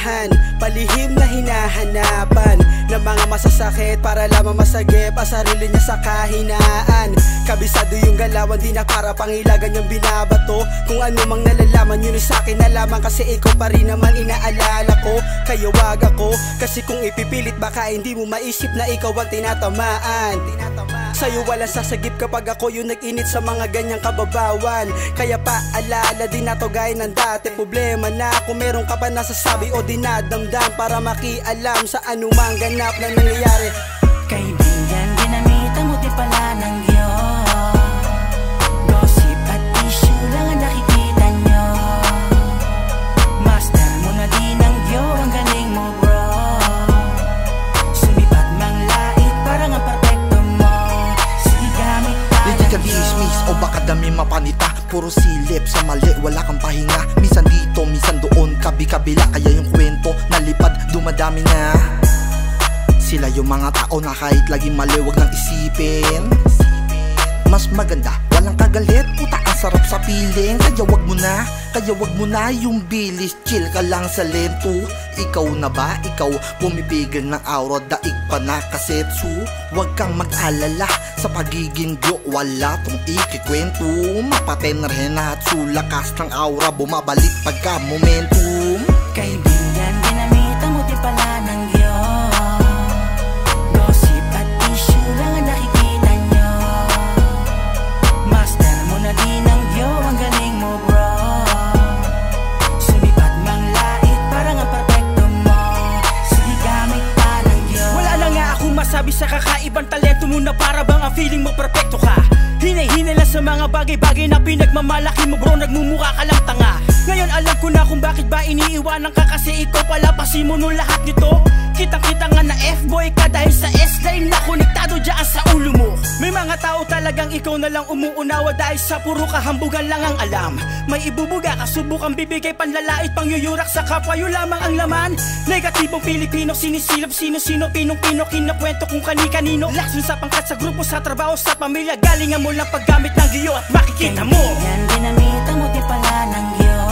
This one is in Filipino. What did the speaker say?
kasiyahan, palihim na hinahanapan ng mga masasakit para lamang masagip ang sarili niya sa kahinaan. Kabisado yung galawan, di na para pangilagan yung binabato. Kung ano mang nalalaman yun sa akin na lamang, kasi ikaw pa rin naman inaalala ko. Kaya wag ako, kasi kung ipipilit baka hindi mo maisip na ikaw ang tinatamaan. Sa'yo walang sasagip kapag ako yung nag-init sa mga ganyang kababawan. Kaya paalala din na to gaya ng dati. Problema na kung meron ka pa nasasabi o dinadamdam para makialam sa anumang ganap na nangyayari. Kaibigan, ginamitan mo di pala ng Diyos. Gossip at issue lang ang nakikita nyo. Master mo na din ng Diyos, ang galing mo bro. Sumipat mang lait, parang ang perfecto mo. Sige gamit pa ng Diyos. Hindi ka dismiss o baka dami mapanita. Puro silip sa mali, wala kang pahinga. Minsan dito, minsan doon, kabi-kabila. Kaya yung kwento, nalipad, dumadami na. Sila yung mga tao na kahit laging mali, wag nang isipin. Mas maganda, walang kagalit, puta ang sarap sa piling. Kaya wag mo na yung bilis, chill ka lang sa lento. Ikaw na ba, ikaw pumipigil ng aura, daig pa na kasetsu. Wag kang mag-alala sa pagiging Diyo, wala tong ikikwento. Mapaten rin at sulakas ng aura, bumabalik pagka momentum. Kaibigan, ginamitan mo di pala ng Diyos. Gossip at issue lang ang nakikita nyo. Master mo na din ng Diyos, ang galing mo bro. Sumipat mang lait, parang ang perfecto mo. Sige gamit pa ng Diyos. Wala na nga akong masabi sa kakaibang talento mo na para bang ang feeling mo perfecto ka. Hinay-hinay lang sa mga bagay-bagay na pinagmamalaki mo bro, nagmumukha ka lang tanga. Ngayon alam ko na kung bakit ba iniiwanan ka, kasi ikaw pala pasimuno lahat nito. Kitang-kita nga na F-boy ka dahil sa S-line na konektado dyan sa ulo mo. May mga tao talagang ikaw na lang umuunawa dahil sa puro kahambugan lang ang alam. May ibubuga ka, subukang bibigay panlalait, pangyuyurak sa kapwa, yun lamang ang laman. Negatibong Pilipino, sinisilap sino-sino, pinong-pino, kinakwento kung kani-kanino. Lason sa pangkat sa grupo, sa trabaho, sa pamilya, galingan mo lang paggamit ng Diyo at makikita mo. Kaibigan, ginamitan mo di pala ng Diyos.